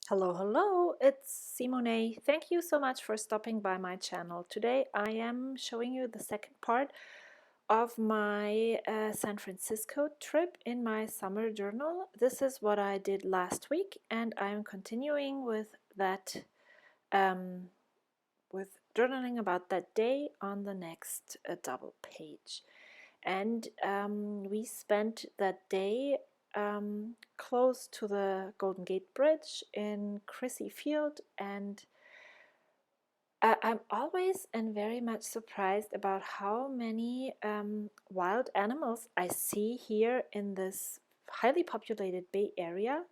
Hello, hello, it's Simone. Thank you so much for stopping by my channel. Today I am showing you the second part of my San Francisco trip in my summer journal. This is what I did last week, and I'm continuing with that, with journaling about that day on the next double page. And we spent that day close to the Golden Gate Bridge in Crissy Field, and I'm always and very much surprised about how many wild animals I see here in this highly populated Bay Area,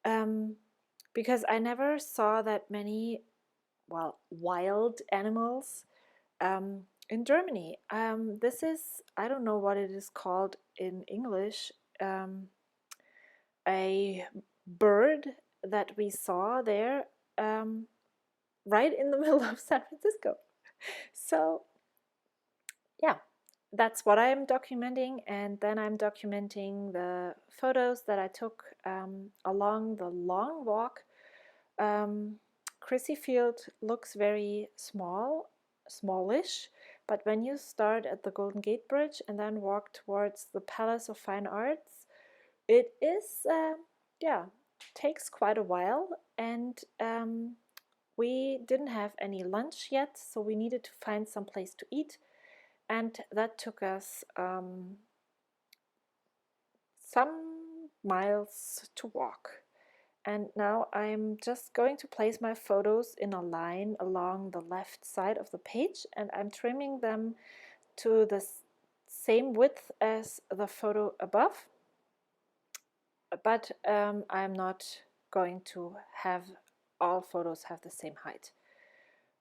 um, because I never saw that many, well, wild animals in Germany. This is, I don't know what it is called in English, a bird that we saw there, right in the middle of San Francisco. So, yeah, that's what I'm documenting, and then I'm documenting the photos that I took along the long walk. Crissy Field looks very smallish, but when you start at the Golden Gate Bridge and then walk towards the Palace of Fine Arts, it is, yeah, takes quite a while, and we didn't have any lunch yet, so we needed to find some place to eat, and that took us some miles to walk. And now I'm just going to place my photos in a line along the left side of the page, and I'm trimming them to the same width as the photo above, but I'm not going to have all photos have the same height.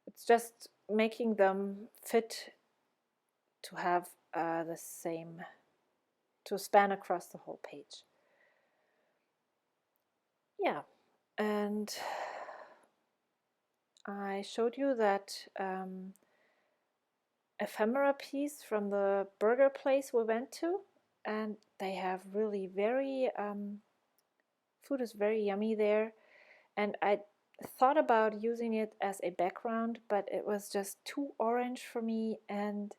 It's just making them fit to have the same, to span across the whole page. Yeah, and I showed you that ephemera piece from the burger place we went to, and they have really very food is very yummy there, and I thought about using it as a background, but it was just too orange for me, and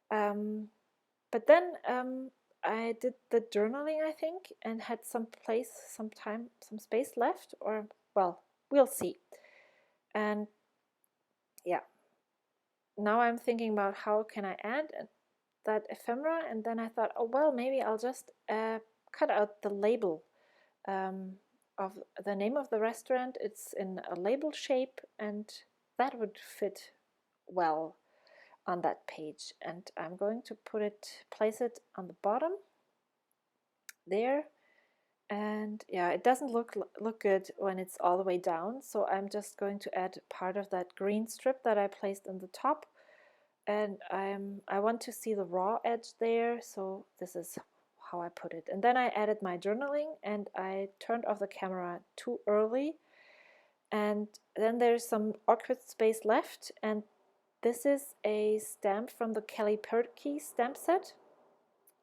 but then I did the journaling, I think, and had some space left, or, well, we'll see. And yeah, now I'm thinking about how can I add that ephemera, and then I thought, oh well, maybe I'll just cut out the label of the name of the restaurant. It's in a label shape, and that would fit well on that page. And I'm going to place it on the bottom there. And yeah, it doesn't look good when it's all the way down, so I'm just going to add part of that green strip that I placed on the top, and I want to see the raw edge there, so this is how I put it. And then I added my journaling, and I turned off the camera too early, and then there's some awkward space left, and this is a stamp from the Kelly Perky stamp set.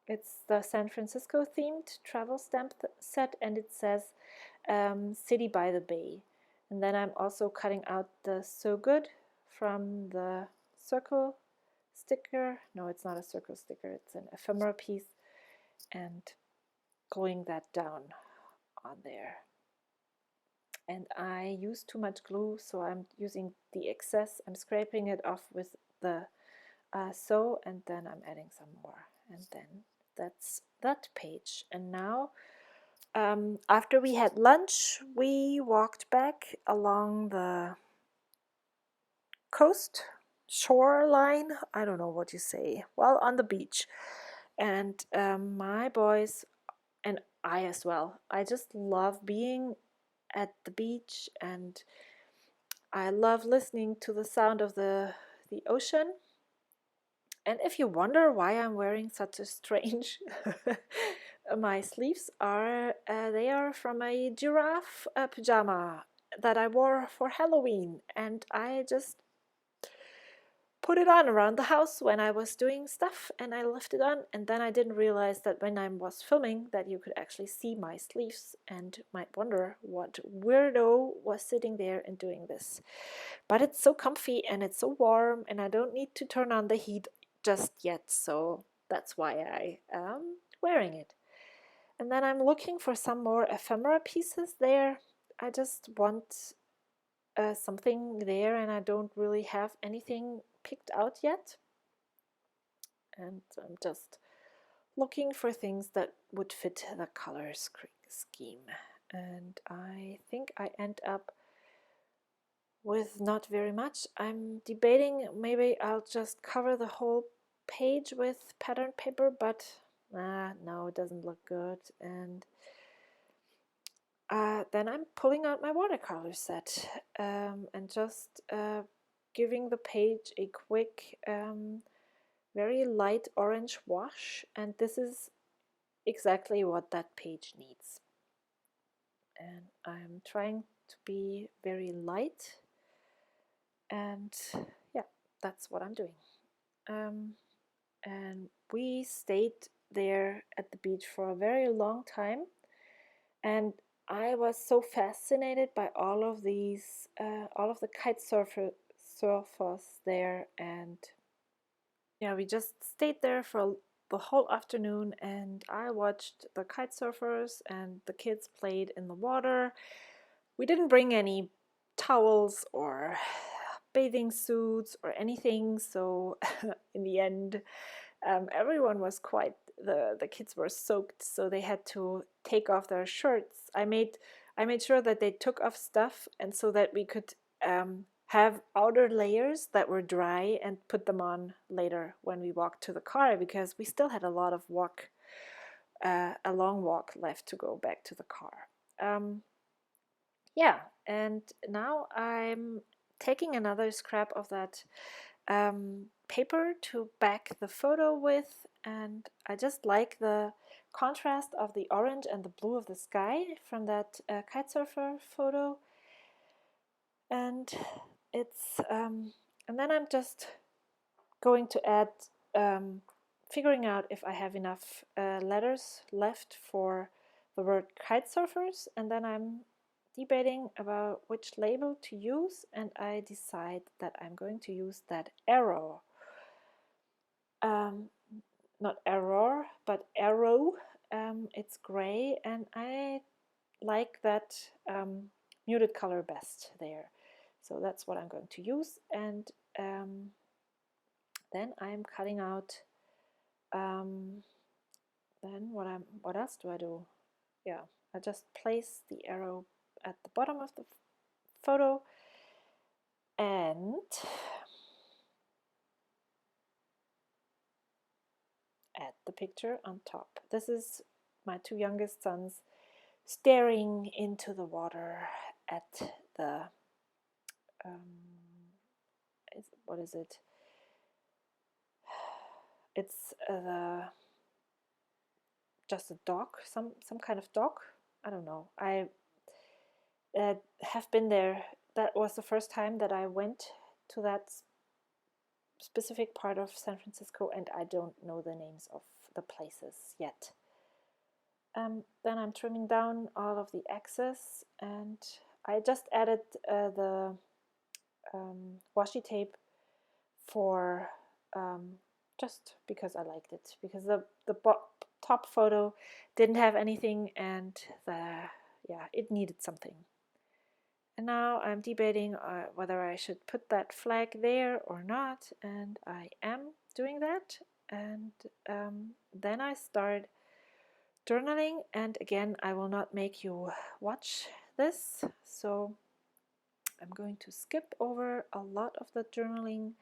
It's the San Francisco themed travel stamp set, and it says City by the Bay. And then I'm also cutting out the So Good from the circle sticker. No, it's not a circle sticker, it's an ephemera piece, and gluing that down on there. And I used too much glue, so I'm using the excess. I'm scraping it off with the sew, and then I'm adding some more, and then that's that page. And now after we had lunch, we walked back along the shoreline, I don't know what you say, well, on the beach. And my boys and I as well, I just love being at the beach, and I love listening to the sound of the ocean. And if you wonder why I'm wearing such a strange my sleeves are they are from a giraffe pajama that I wore for Halloween, and I just put it on around the house when I was doing stuff, and I left it on, and then I didn't realize that when I was filming that you could actually see my sleeves and might wonder what weirdo was sitting there and doing this. But it's so comfy and it's so warm, and I don't need to turn on the heat just yet, so that's why I am wearing it. And then I'm looking for some more ephemera pieces there. I just want something there, and I don't really have anything picked out yet. And I'm just looking for things that would fit the color scheme. And I think I end up with not very much. I'm debating maybe I'll just cover the whole page with pattern paper, but no, it doesn't look good. And then I'm pulling out my watercolor set and just giving the page a quick, very light orange wash, and this is exactly what that page needs. And I'm trying to be very light, and yeah, that's what I'm doing. And we stayed there at the beach for a very long time, and I was so fascinated by all of these, all of the kite surfers there, and yeah, we just stayed there for the whole afternoon, and I watched the kite surfers, and the kids played in the water. We didn't bring any towels or bathing suits or anything, so in the end, everyone was quite, the kids were soaked, so they had to take off their shirts. I made sure that they took off stuff, and so that we could have outer layers that were dry and put them on later when we walked to the car, because we still had a lot of walk, a long walk left to go back to the car. Yeah, and now I'm taking another scrap of that paper to back the photo with, and I just like the contrast of the orange and the blue of the sky from that kite surfer photo. And it's and then I'm just going to add, figuring out if I have enough letters left for the word kite surfers, and then I'm debating about which label to use, and I decide that I'm going to use that arrow. Not error, but arrow. It's gray, and I like that muted color best there. So that's what I'm going to use, and then I'm cutting out. Then what else do I do? Yeah, I just place the arrow at the bottom of the photo, and add the picture on top. This is my two youngest sons staring into the water at the what is it? It's just a dock, some kind of dock. I don't know. I have been there. That was the first time that I went to that specific part of San Francisco, and I don't know the names of the places yet. Then I'm trimming down all of the excess, and I just added the washi tape for just because I liked it, because the top photo didn't have anything, and it needed something. And now I'm debating whether I should put that flag there or not, and I am doing that. And then I start journaling, and again, I will not make you watch this, so I'm going to skip over a lot of the journaling,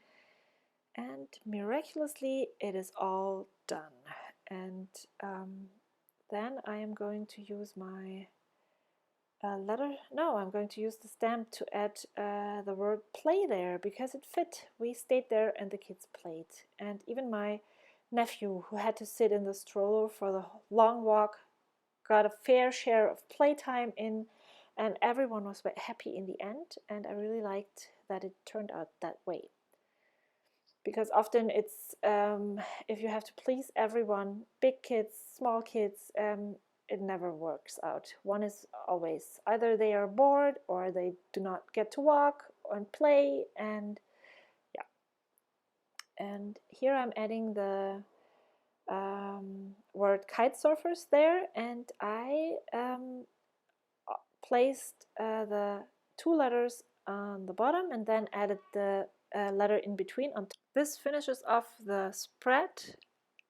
and miraculously it is all done. And then I am going to use my I'm going to use the stamp to add the word play there, because it fit. We stayed there and the kids played, and even my nephew, who had to sit in the stroller for the long walk, got a fair share of playtime in, and everyone was happy in the end, and I really liked that it turned out that way. because often it's if you have to please everyone, big kids, small kids, it never works out. One is always either they are bored or they do not get to walk and play, and yeah. And here I'm adding the word kite surfers there, and I placed the two letters on the bottom and then added the letter in between on top. This finishes off the spread.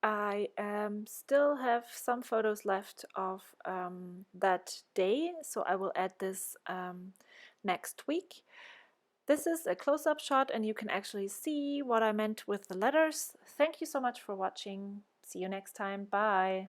I still have some photos left of that day, so I will add this next week. This is a close-up shot and you can actually see what I meant with the letters. Thank you so much for watching. See you next time. Bye.